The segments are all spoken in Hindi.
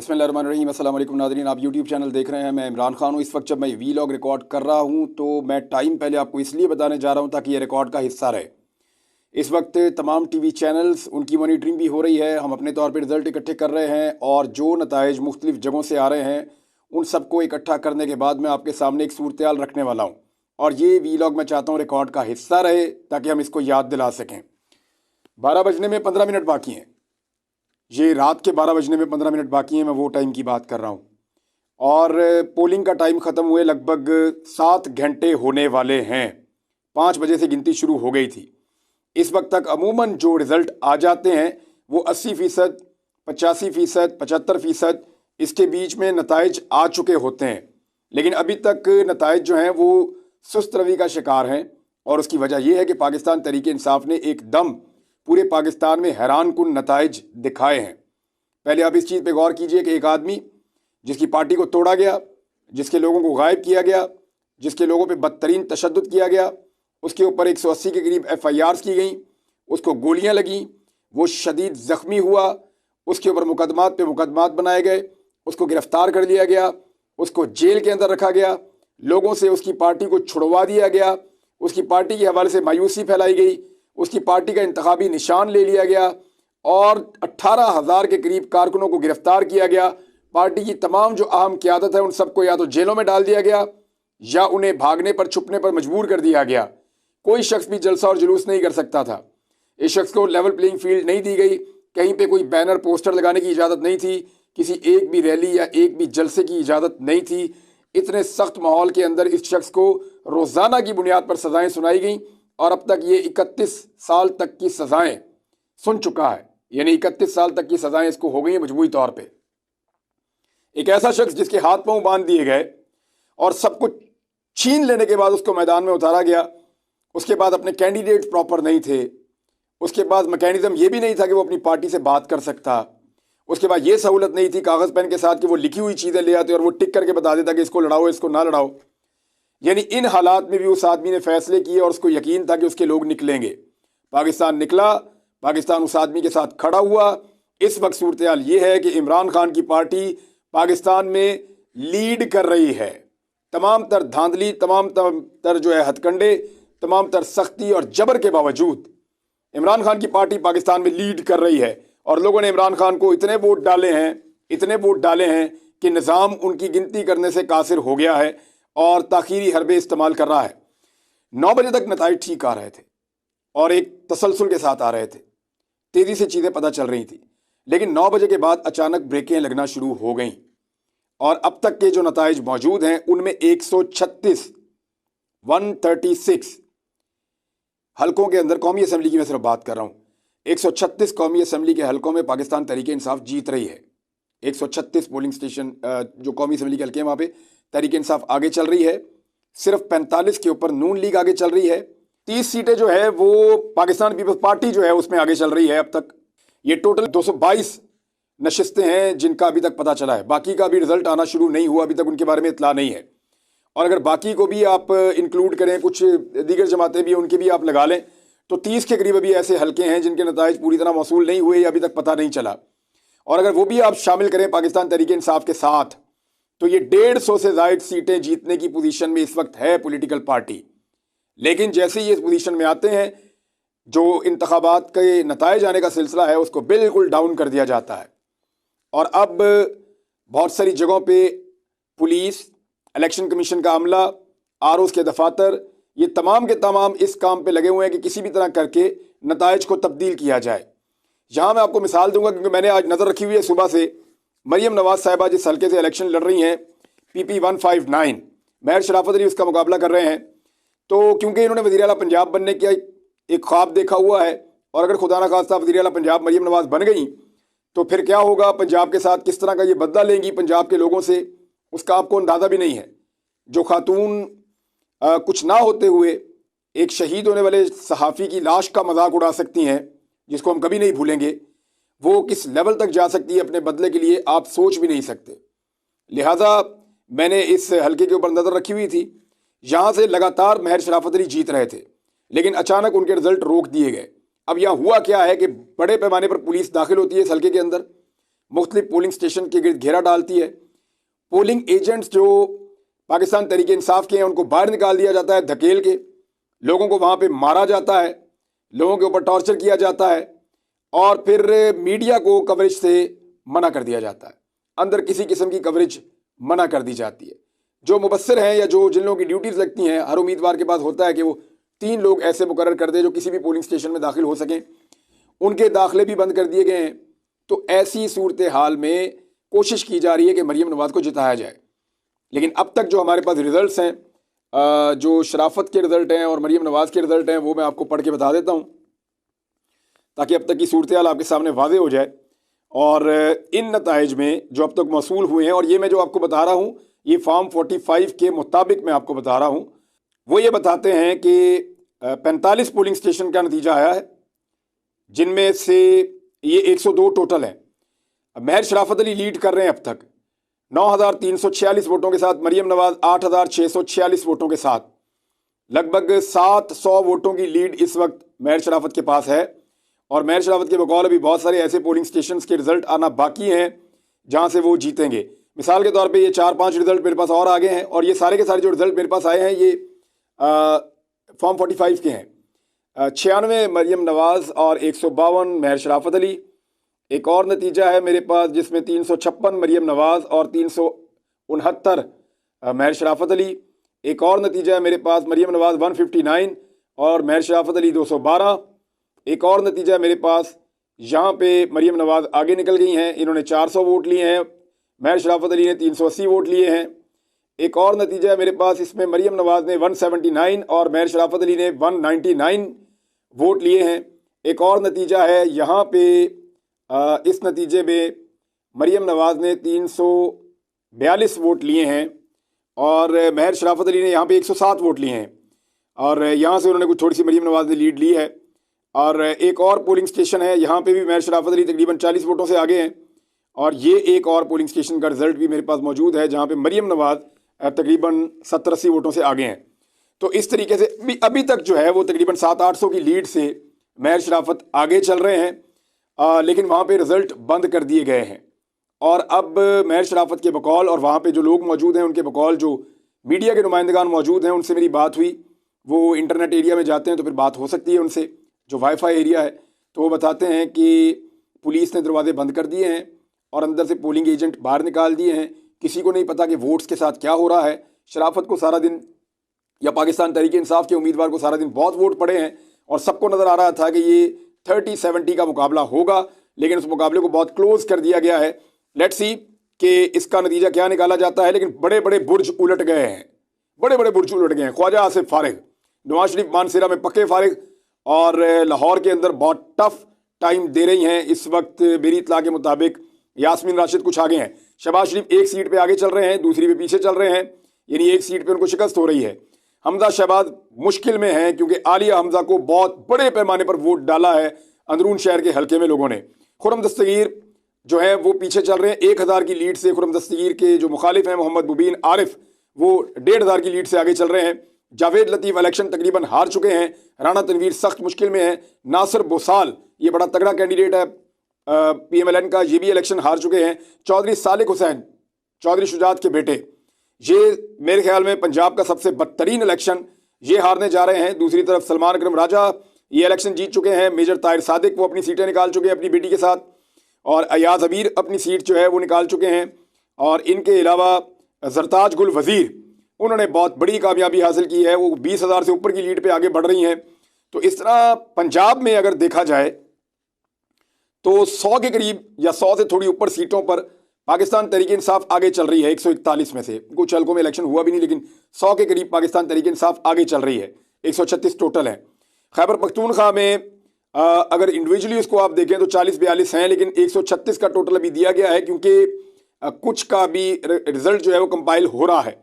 बिस्मिल्लाहिर्रहमानिर्रहीम। अस्सलाम वालेकुम नाज़रीन, आप यूट्यूब चैनल देख रहे हैं। मैं इमरान खान हूँ। इस वक्त जब मैं वीलॉग रिकॉर्ड कर रहा हूँ तो मैं टाइम पहले आपको इसलिए बताने जा रहा हूँ ताकि ये रिकॉर्ड का हिस्सा रहे। इस वक्त तमाम टीवी चैनल्स उनकी मॉनिटरिंग भी हो रही है। हम अपने तौर पर रिज़ल्ट इकट्ठे कर रहे हैं और जो नताइज मुख्तलिफ जगहों से आ रहे हैं उन सबको इकट्ठा करने के बाद मैं आपके सामने एक सूरत रखने वाला हूँ और ये वीलॉग मैं चाहता हूँ रिकॉर्ड का हिस्सा रहे ताकि हम इसको याद दिला सकें। 12 बजने में 15 मिनट बाकी हैं। ये रात के 12 बजने में 15 मिनट बाकी हैं। मैं वो टाइम की बात कर रहा हूँ और पोलिंग का टाइम ख़त्म हुए लगभग 7 घंटे होने वाले हैं। 5 बजे से गिनती शुरू हो गई थी। इस वक्त तक अमूमन जो रिज़ल्ट आ जाते हैं वो 80%, 85%, 75% इसके बीच में नताइज आ चुके होते हैं, लेकिन अभी तक नताइज जो हैं वो सुस्त रवि का शिकार हैं और उसकी वजह यह है कि पाकिस्तान तहरीक इंसाफ ने एकदम पूरे पाकिस्तान में हैरान कुन नताइज दिखाए हैं। पहले आप इस चीज़ पे गौर कीजिए कि एक आदमी जिसकी पार्टी को तोड़ा गया, जिसके लोगों को गायब किया गया, जिसके लोगों पे बदतरीन तशद्दुद किया गया, उसके ऊपर 180 के करीब FIRs की गई, उसको गोलियां लगीं, वो शदीद ज़ख्मी हुआ, उसके ऊपर मुकदमात पे मुकदमात बनाए गए, उसको गिरफ्तार कर लिया गया, उसको जेल के अंदर रखा गया, लोगों से उसकी पार्टी को छुड़वा दिया गया, उसकी पार्टी के हवाले से मायूसी फैलाई गई, उसकी पार्टी का इंतखाबी निशान ले लिया गया और 18,000 के करीब कारकुनों को गिरफ्तार किया गया। पार्टी की तमाम जो अहम क़यादत है उन सबको या तो जेलों में डाल दिया गया या उन्हें भागने पर छुपने पर मजबूर कर दिया गया। कोई शख्स भी जलसा और जुलूस नहीं कर सकता था। इस शख्स को लेवल प्लेइंग फील्ड नहीं दी गई। कहीं पे कोई बैनर पोस्टर लगाने की इजाज़त नहीं थी। किसी एक भी रैली या एक भी जलसे की इजाज़त नहीं थी। इतने सख्त माहौल के अंदर इस शख्स को रोज़ाना की बुनियाद पर सज़ाएँ सुनाई गई और अब तक ये 31 साल तक की सज़ाएँ सुन चुका है। यानी 31 साल तक की सज़ाएँ इसको हो गई हैं मजबूरी तौर पे। एक ऐसा शख्स जिसके हाथ पांव बांध दिए गए और सब कुछ छीन लेने के बाद उसको मैदान में उतारा गया। उसके बाद अपने कैंडिडेट प्रॉपर नहीं थे। उसके बाद मैकेनिज्म ये भी नहीं था कि वो अपनी पार्टी से बात कर सकता। उसके बाद ये सहूलत नहीं थी कागज़ पेन के साथ कि वो लिखी हुई चीज़ें ले आते और वो टिक करके बता देता कि इसको लड़ाओ इसको ना लड़ाओ। यानी इन हालात में भी उस आदमी ने फैसले किए और उसको यकीन था कि उसके लोग निकलेंगे। पाकिस्तान निकला, पाकिस्तान उस आदमी के साथ खड़ा हुआ। इस वक्त सूरत हाल ये है कि इमरान खान की पार्टी पाकिस्तान में लीड कर रही है। तमाम तर धांधली, तमाम तर जो है हथकंडे, तमाम तर सख्ती और जबर के बावजूद इमरान खान की पार्टी पाकिस्तान में लीड कर रही है और लोगों ने इमरान खान को इतने वोट डाले हैं कि निज़ाम उनकी गिनती करने से कासिर हो गया है और ताखीरी हरबे इस्तेमाल कर रहा है। 9 बजे तक नताइज ठीक आ रहे थे और एक तसलसल के साथ आ रहे थे। तेज़ी से चीज़ें पता चल रही थी, लेकिन 9 बजे के बाद अचानक ब्रेकें लगना शुरू हो गईं और अब तक के जो नताइज मौजूद हैं उनमें 136 हलकों के अंदर, कौमी असम्बली की मैं सिर्फ बात कर रहा हूँ, 136 कौमी असम्बली के हलकों में पाकिस्तान तहरीक इंसाफ जीत रही है। 136 पोलिंग स्टेशन जो कौमी असम्बली के हल्के हैं वहाँ पे तहरीक इंसाफ आगे चल रही है। सिर्फ 45 के ऊपर नून लीग आगे चल रही है। 30 सीटें जो है वो पाकिस्तान पीपल्स पार्टी जो है उसमें आगे चल रही है। अब तक ये टोटल 222 नशिस्तें हैं जिनका अभी तक पता चला है। बाकी का अभी रिजल्ट आना शुरू नहीं हुआ, अभी तक उनके बारे में इतला नहीं है। और अगर बाकी को भी आप इंक्लूड करें, कुछ दीगर जमातें भी उनके भी आप लगा लें, तो 30 के करीब अभी ऐसे हल्के हैं जिनके नताइज पूरी तरह मौसूल नहीं हुए या अभी तक पता नहीं चला। और अगर वो भी आप शामिल करें पाकिस्तान तहरीक इंसाफ के साथ, तो ये 150 से ज़ायद सीटें जीतने की पोजीशन में इस वक्त है पॉलिटिकल पार्टी। लेकिन जैसे ही इस पोजीशन में आते हैं, जो इंतखाबात के नताइज आने का सिलसिला है उसको बिल्कुल डाउन कर दिया जाता है। और अब बहुत सारी जगहों पे पुलिस, इलेक्शन कमीशन का अमला, ROs के दफातर, ये तमाम के तमाम इस काम पे लगे हुए हैं कि किसी भी तरह करके नताइज को तब्दील किया जाए। यहाँ मैं आपको मिसाल दूंगा क्योंकि मैंने आज नज़र रखी हुई है सुबह से। मरियम नवाज साहिबा जिस हल्के से इलेक्शन लड़ रही हैं, PP 159, महर शराफत अली उसका मुकाबला कर रहे हैं। तो क्योंकि इन्होंने वज़ीर आला पंजाब बनने का एक ख्वाब देखा हुआ है और अगर खुदा न खास्ता वज़ीर आला पंजाब मरियम नवाज बन गई तो फिर क्या होगा, पंजाब के साथ किस तरह का ये बदला लेंगी पंजाब के लोगों से, उसका आपको अंदाज़ा भी नहीं है। जो खातून कुछ ना होते हुए एक शहीद होने वाले सहाफ़ी की लाश का मजाक उड़ा सकती हैं, जिसको हम कभी नहीं भूलेंगे, वो किस लेवल तक जा सकती है अपने बदले के लिए आप सोच भी नहीं सकते। लिहाजा मैंने इस हल्के के ऊपर नज़र रखी हुई थी। यहाँ से लगातार महर शराफत अली जीत रहे थे, लेकिन अचानक उनके रिजल्ट रोक दिए गए। अब यहाँ हुआ क्या है कि बड़े पैमाने पर पुलिस दाखिल होती है इस हल्के के अंदर, मुख्तलिफ पोलिंग स्टेशन के गिर्द घेरा डालती है। पोलिंग एजेंट्स जो पाकिस्तान तहरीक इंसाफ के हैं उनको बाहर निकाल दिया जाता है धकेल के, लोगों को वहाँ पे मारा जाता है, लोगों के ऊपर टॉर्चर किया जाता है और फिर मीडिया को कवरेज से मना कर दिया जाता है। अंदर किसी किस्म की कवरेज मना कर दी जाती है। जो मुबस्सिर हैं या जो जिन लोगों की ड्यूटीज़ लगती हैं, हर उम्मीदवार के पास होता है कि वो 3 लोग ऐसे मुकर्रर कर दे जो किसी भी पोलिंग स्टेशन में दाखिल हो सकें, उनके दाखिले भी बंद कर दिए गए हैं। तो ऐसी सूरत हाल में कोशिश की जा रही है कि मरीम नवाज़ को जिताया जाए। लेकिन अब तक जो हमारे पास रिजल्ट्स हैं, जो शराफत के रिज़ल्ट हैं और मरीम नवाज़ के रिज़ल्ट हैं, वो मैं आपको पढ़ के बता देता हूँ ताकि अब तक की सूरत हाल आपके सामने वाज़े हो जाए। और इन नताइज में जो अब तक मौसूल हुए हैं, और ये मैं जो आपको बता रहा हूँ ये फॉर्म 45 के मुताबिक मैं आपको बता रहा हूँ, वो ये बताते हैं कि 45 पोलिंग स्टेशन का नतीजा आया है, जिनमें से ये 102 टोटल हैं। महर शराफत अली लीड कर रहे हैं अब तक 9,346 वोटों के साथ, मरीम नवाज़ 8,646 वोटों के साथ। लगभग 700 वोटों की लीड इस वक्त महर शराफत के पास है। और महर शराफत के बकौल अभी बहुत सारे ऐसे पोलिंग स्टेशन के रिजल्ट आना बाकी हैं जहां से वो जीतेंगे। मिसाल के तौर पे ये 4-5 रिजल्ट मेरे पास और आ गए हैं, और ये सारे के सारे जो रिजल्ट मेरे पास आए हैं ये फॉर्म 45 के हैं। 96 मरीम नवाज़ और 152 महर शराफत अली। एक और नतीजा है मेरे पास जिसमें 356 मरीम नवाज़ और 369 महर शराफत अली। एक और नतीजा है मेरे पास मरीम नवाज़ 159 और महर शराफत अली 212। एक और नतीजा है मेरे पास, यहाँ पे मरीम नवाज़ आगे निकल गई हैं, इन्होंने 400 वोट लिए हैं, महर शराफत अली ने 380 वोट लिए हैं। एक और नतीजा है मेरे पास, इसमें मरीम नवाज़ ने 179 और महर शराफत अली ने 199 वोट लिए हैं। एक और नतीजा है यहाँ पे, इस नतीजे में मरीम नवाज़ ने 342 वोट लिए हैं और महर शराफत अली ने यहाँ पे 107 वोट लिए हैं, और यहाँ से उन्होंने कुछ थोड़ी सी मरीम नवाज़ ने लीड ली है। और एक और पोलिंग स्टेशन है, यहाँ पे भी महर शराफत अली तकरीबन 40 वोटों से आगे हैं, और ये एक और पोलिंग स्टेशन का रिजल्ट भी मेरे पास मौजूद है जहाँ पे मरीम नवाज़ तकरीबन 70-80 वोटों से आगे हैं। तो इस तरीके से अभी तक जो है वो तकरीबन 700-800 की लीड से महर शराफत आगे चल रहे हैं, लेकिन वहाँ पे रिजल्ट बंद कर दिए गए हैं। और अब महर शराफत के बकौल और वहाँ पे जो लोग मौजूद हैं उनके बकौल जो मीडिया के नुमाइंदगान मौजूद हैं, उनसे मेरी बात हुई। वो इंटरनेट एरिया में जाते हैं तो फिर बात हो सकती है उनसे, जो वाईफाई एरिया है। तो वो बताते हैं कि पुलिस ने दरवाजे बंद कर दिए हैं और अंदर से पोलिंग एजेंट बाहर निकाल दिए हैं। किसी को नहीं पता कि वोट्स के साथ क्या हो रहा है। शराफत को सारा दिन, या पाकिस्तान तहरीक इंसाफ के उम्मीदवार को सारा दिन बहुत वोट पड़े हैं और सबको नज़र आ रहा था कि ये 30-70 का मुकाबला होगा, लेकिन उस मुकाबले को बहुत क्लोज कर दिया गया है। लेट्स सी कि इसका नतीजा क्या निकाला जाता है। लेकिन बड़े बड़े बुर्ज उलट गए हैं, बड़े बड़े बुर्ज उलट गए हैं। ख्वाजा आसिफ फारिग, नवाज शरीफ मानसेरा में पक्के फारिग, और लाहौर के अंदर बहुत टफ टाइम दे रही हैं इस वक्त। मेरी इत्तला के मुताबिक यास्मीन राशिद कुछ आगे हैं, शहबाज शरीफ एक सीट पे आगे चल रहे हैं, दूसरी पे पीछे चल रहे हैं, यानी एक सीट पे उनको शिकस्त हो रही है। हमजा शहबाज मुश्किल में हैं क्योंकि आलिया हमजा को बहुत बड़े पैमाने पर वोट डाला है अंदरून शहर के हल्के में लोगों ने। खुर्रम दस्तगीर जो है वो पीछे चल रहे हैं 1000 की लीड से। खुर्रम दस्तगीर के जो मुखालिफ हैं मोहम्मद मुबीन आरिफ, वो 1500 की लीड से आगे चल रहे हैं। जावेद लतीफ़ इलेक्शन तकरीबन हार चुके हैं। राना तनवीर सख्त मुश्किल में है। नासिर बोसाल, ये बड़ा तगड़ा कैंडिडेट है PMLN का, ये भी इलेक्शन हार चुके हैं। चौधरी सालिक हुसैन, चौधरी शुजात के बेटे, ये मेरे ख्याल में पंजाब का सबसे बदतरीन इलेक्शन ये हारने जा रहे हैं। दूसरी तरफ सलमान अकरम राजा ये इलेक्शन जीत चुके हैं। मेजर ताहिर सादिक वो अपनी सीटें निकाल चुके हैं अपनी बेटी के साथ, और अयाज अबीर अपनी सीट जो है वो निकाल चुके हैं। और इनके अलावा जरताज गुल वजीर, उन्होंने बहुत बड़ी कामयाबी हासिल की है, वो 20,000 से ऊपर की लीड पे आगे बढ़ रही हैं। तो इस तरह पंजाब में अगर देखा जाए तो 100 के करीब या 100 से थोड़ी ऊपर सीटों पर पाकिस्तान तहरीक इंसाफ आगे चल रही है। 141 में से कुछ हल्कों में इलेक्शन हुआ भी नहीं, लेकिन 100 के करीब पाकिस्तान तहरीक इंसाफ आगे चल रही है। 136 टोटल है। खैबर पख्तूनख्वा में अगर इंडिविजुअली उसको आप देखें तो 40-42 हैं, लेकिन 136 का टोटल अभी दिया गया है क्योंकि कुछ का भी रिजल्ट जो है वो कंपाइल हो रहा है।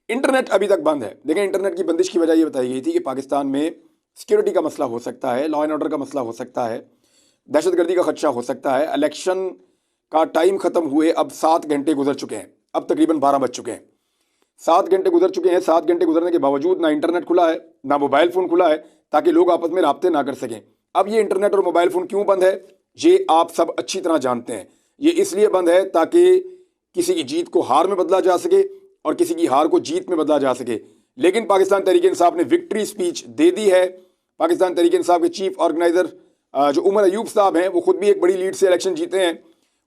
इंटरनेट अभी तक बंद है। देखें, इंटरनेट की बंदिश की वजह ये बताई गई थी कि पाकिस्तान में सिक्योरिटी का मसला हो सकता है, लॉ एंड ऑर्डर का मसला हो सकता है, दहशतगर्दी का खदशा हो सकता है। इलेक्शन का टाइम ख़त्म हुए अब 7 घंटे गुजर चुके हैं, अब तकरीबन 12 बज चुके हैं। 7 घंटे गुजर चुके हैं। 7 घंटे गुजरने के बावजूद ना इंटरनेट खुला है, ना मोबाइल फ़ोन खुला है, ताकि लोग आपस में राब्ते ना कर सकें। अब ये इंटरनेट और मोबाइल फ़ोन क्यों बंद है, ये आप सब अच्छी तरह जानते हैं। ये इसलिए बंद है ताकि किसी की जीत को हार में बदला जा सके और किसी की हार को जीत में बदला जा सके। लेकिन पाकिस्तान तहरीक इंसाफ ने विक्ट्री स्पीच दे दी है। पाकिस्तान तहरीक इंसाफ के चीफ ऑर्गेनाइजर जो उमर अयूब साहब हैं, वो खुद भी एक बड़ी लीड से इलेक्शन जीते हैं।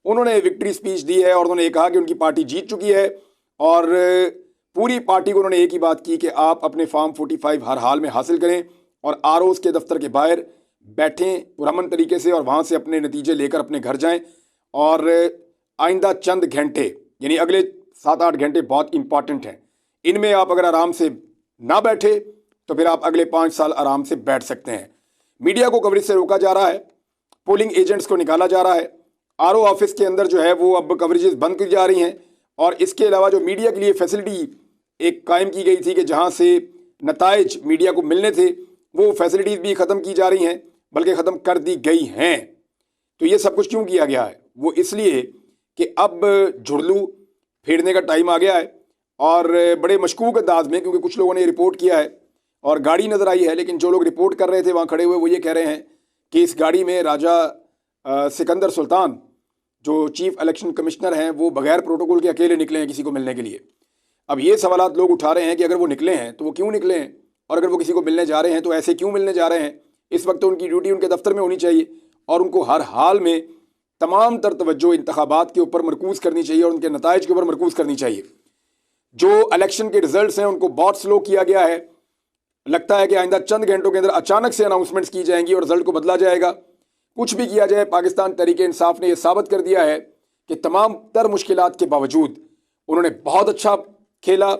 उन्होंने विक्ट्री स्पीच दी है और उन्होंने ये कहा कि उनकी पार्टी जीत चुकी है और पूरी पार्टी को उन्होंने एक ही बात की कि आप अपने फॉर्म 45 हर हाल में हासिल करें और आरओज के दफ्तर के बाहर बैठें पुरअमन तरीके से और वहाँ से अपने नतीजे लेकर अपने घर जाएं। और आइंदा चंद घंटे यानी अगले 7-8 घंटे बहुत इंपॉर्टेंट हैं। इनमें आप अगर आराम से ना बैठे तो फिर आप अगले 5 साल आराम से बैठ सकते हैं। मीडिया को कवरेज से रोका जा रहा है, पोलिंग एजेंट्स को निकाला जा रहा है, आरओ ऑफिस के अंदर जो है वो अब कवरेजेस बंद की जा रही हैं और इसके अलावा जो मीडिया के लिए फैसिलिटी एक कायम की गई थी कि जहां से नताइज मीडिया को मिलने थे, वो फैसिलिटीज़ भी ख़त्म की जा रही हैं, बल्कि ख़त्म कर दी गई हैं। तो ये सब कुछ क्यों किया गया है? वो इसलिए कि अब झुड़लू फेरने का टाइम आ गया है और बड़े मशकूक अंदाज में, क्योंकि कुछ लोगों ने रिपोर्ट किया है और गाड़ी नज़र आई है, लेकिन जो लोग रिपोर्ट कर रहे थे वहाँ खड़े हुए वो ये कह रहे हैं कि इस गाड़ी में राजा सिकंदर सुल्तान जो चीफ इलेक्शन कमिश्नर हैं वो बगैर प्रोटोकॉल के अकेले निकले हैं किसी को मिलने के लिए। अब ये सवालात लोग उठा रहे हैं कि अगर वो निकले हैं तो वो क्यों निकले हैं, और अगर वो किसी को मिलने जा रहे हैं तो ऐसे क्यों मिलने जा रहे हैं। इस वक्त तो उनकी ड्यूटी उनके दफ्तर में होनी चाहिए और उनको हर हाल में तमाम तर तवज्जो इंतखाबात के ऊपर मरकूज करनी चाहिए और उनके नताइज के ऊपर मरकूज करनी चाहिए। जो इलेक्शन के रिजल्ट्स हैं उनको बहुत स्लो किया गया है। लगता है कि आइंदा चंद घंटों के अंदर अचानक से अनाउंसमेंट्स की जाएंगी और रिजल्ट को बदला जाएगा। कुछ भी किया जाए, पाकिस्तान तहरीक इंसाफ ने यह साबित कर दिया है कि तमाम तर मुश्किलात के बावजूद उन्होंने बहुत अच्छा खेला।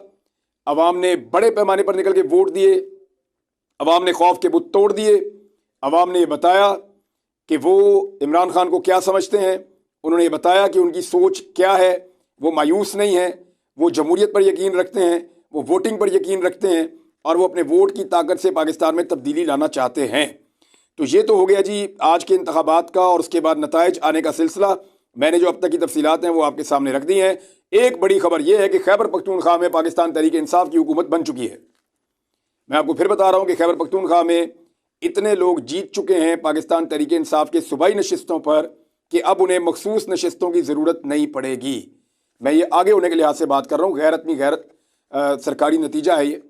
अवाम ने बड़े पैमाने पर निकल के वोट दिए, अवाम ने खौफ के बुत तोड़ दिए, अवाम ने यह बताया कि वो इमरान खान को क्या समझते हैं, उन्होंने ये बताया कि उनकी सोच क्या है। वो मायूस नहीं है, वो जमहूरियत पर यकीन रखते हैं, वो वोटिंग पर यकीन रखते हैं और वो अपने वोट की ताकत से पाकिस्तान में तब्दीली लाना चाहते हैं। तो ये तो हो गया जी आज के इंतखाबात का और उसके बाद नताइज आने का सिलसिला। मैंने जो अब तक की तफसीलात हैं वो आपके सामने रख दी हैं। एक बड़ी खबर यह है कि खैबर पख्तूनख्वा में पाकिस्तान तहरीक इंसाफ की हुकूमत बन चुकी है। मैं आपको फिर बता रहा हूँ कि खैबर पख्तूनख्वा में इतने लोग जीत चुके हैं पाकिस्तान तहरीक इंसाफ के सूबाई नशिस्तों पर कि अब उन्हें मखसूस नशिस्तों की ज़रूरत नहीं पड़ेगी। मैं ये आगे होने के लिहाज से बात कर रहा हूँ, गैरत में गैरत सरकारी नतीजा है ये।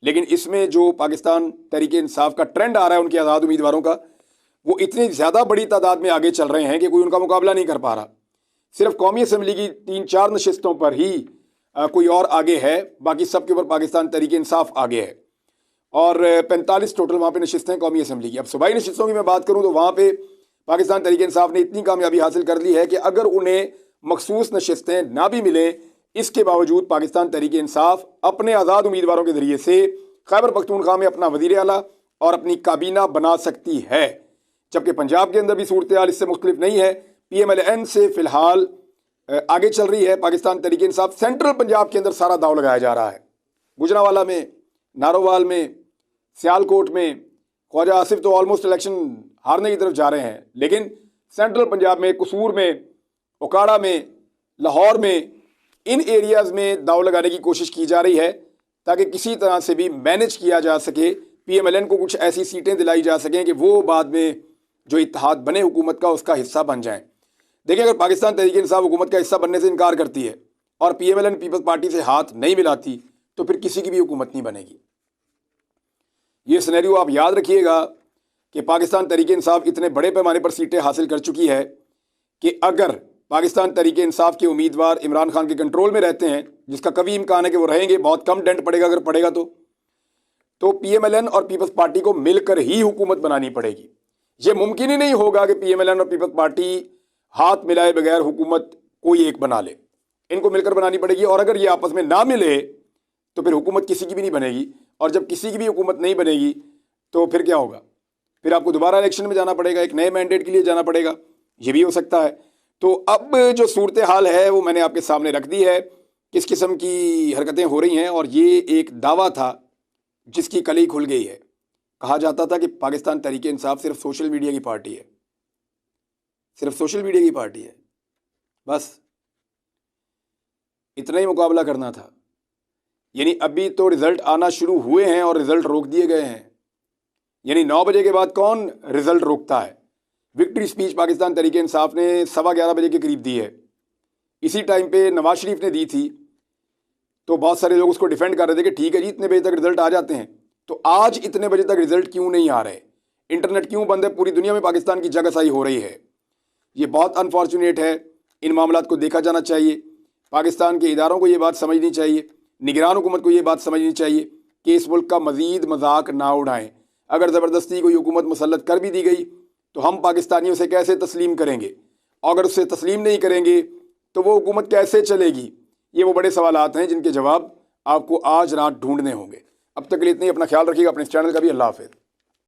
लेकिन इसमें जो पाकिस्तान तहरीक इंसाफ का ट्रेंड आ रहा है उनके आज़ाद उम्मीदवारों का, वो इतनी ज़्यादा बड़ी तादाद में आगे चल रहे हैं कि कोई उनका मुकाबला नहीं कर पा रहा। सिर्फ कौमी असम्बली की 3-4 नशिस्तों पर ही कोई और आगे है, बाकी सब के ऊपर पाकिस्तान तहरीक इंसाफ आगे है और 45 टोटल वहाँ पे नशिस्तें हैं कौमी असम्बली की। अब सूबाई नशिस्तों की मैं बात करूँ तो वहाँ पे पाकिस्तान तहरीक इंसाफ ने इतनी कामयाबी हासिल कर ली है कि अगर उन्हें मखसूस नशिस्तें ना भी मिलें, इसके बावजूद पाकिस्तान तहरीक इंसाफ अपने आज़ाद उम्मीदवारों के ज़रिए से खैबर पख्तूनख्वा में अपना वज़ीर आला और अपनी काबीना बना सकती है। जबकि पंजाब के अंदर भी सूरत हाल इससे मुख्तलिफ नहीं है। PMLN से फ़िलहाल आगे चल रही है पाकिस्तान तहरीक इंसाफ। सेंट्रल पंजाब के अंदर सारा दाव लगाया जा रहा है। गुजरांवाला में, नारोवाल में, सियालकोट में ख्वाजा आसिफ तो ऑलमोस्ट इलेक्शन हारने की तरफ जा रहे हैं, लेकिन सेंट्रल पंजाब में, कसूर में, उकाड़ा में, लाहौर में, इन एरियाज़ में दाव लगाने की कोशिश की जा रही है ताकि किसी तरह से भी मैनेज किया जा सके, PMLN को कुछ ऐसी सीटें दिलाई जा सकें कि वो बाद में जो इत्तेहाद बने हुकूमत का उसका हिस्सा बन जाएं। देखिए, अगर पाकिस्तान तहरीक इंसाफ हुकूमत का हिस्सा बनने से इनकार करती है और PMLN पीपल्स पार्टी से हाथ नहीं मिलाती तो फिर किसी की भी हुकूमत नहीं बनेगी। ये सिनेरियो आप याद रखिएगा कि पाकिस्तान तहरीक इंसाफ इतने बड़े पैमाने पर सीटें हासिल कर चुकी है कि अगर पाकिस्तान तहरीक इंसाफ के उम्मीदवार इमरान खान के कंट्रोल में रहते हैं, जिसका कभी इम्कान है कि वो रहेंगे, बहुत कम डेंट पड़ेगा अगर पड़ेगा तो PMLN और पीपल्स पार्टी को मिलकर ही हुकूमत बनानी पड़ेगी। ये मुमकिन ही नहीं होगा कि PMLN और पीपल्स पार्टी हाथ मिलाए बगैर हुकूमत कोई एक बना ले। इनको मिलकर बनानी पड़ेगी और अगर ये आपस में ना मिले तो फिर हुकूमत किसी की भी नहीं बनेगी। और जब किसी की भी हुकूमत नहीं बनेगी तो फिर क्या होगा? फिर आपको दोबारा इलेक्शन में जाना पड़ेगा, एक नए मैंडेट के लिए जाना पड़ेगा। ये भी हो सकता है। तो अब जो सूरत हाल है वो मैंने आपके सामने रख दी है, किस किस्म की हरकतें हो रही हैं। और ये एक दावा था जिसकी कली खुल गई है। कहा जाता था कि पाकिस्तान तहरीक इंसाफ सिर्फ सोशल मीडिया की पार्टी है, सिर्फ सोशल मीडिया की पार्टी है, बस इतना ही मुकाबला करना था। यानी अभी तो रिजल्ट आना शुरू हुए हैं और रिजल्ट रोक दिए गए हैं। यानी 9 बजे के बाद कौन रिजल्ट रोकता है? विक्ट्री स्पीच पाकिस्तान तहरीक इंसाफ ने 11:15 बजे के करीब दी है। इसी टाइम पे नवाज शरीफ ने दी थी, तो बहुत सारे लोग उसको डिफेंड कर रहे थे कि ठीक है जी, इतने बजे तक रिजल्ट आ जाते हैं। तो आज इतने बजे तक रिजल्ट क्यों नहीं आ रहे? इंटरनेट क्यों बंद है? पूरी दुनिया में पाकिस्तान की जगहसाई हो रही है। ये बहुत अनफॉर्चुनेट है। इन मामलात को देखा जाना चाहिए। पाकिस्तान के इदारों को ये बात समझनी चाहिए, निगरान हुकूमत को ये बात समझनी चाहिए कि इस मुल्क का मज़ीद मजाक ना उड़ाएं। अगर ज़बरदस्ती कोई हुकूमत मुसल्लत कर भी दी गई तो हम पाकिस्तानी उसे कैसे तस्लीम करेंगे? अगर उसे तस्लीम नहीं करेंगे तो वो हुकूमत कैसे चलेगी? ये वो बड़े सवालात हैं जिनके जवाब आपको आज रात ढूंढने होंगे। अब तक के लिए इतनी। अपना ख्याल रखिएगा, अपने इस चैनल का भी। अल्लाह हाफ़िज़।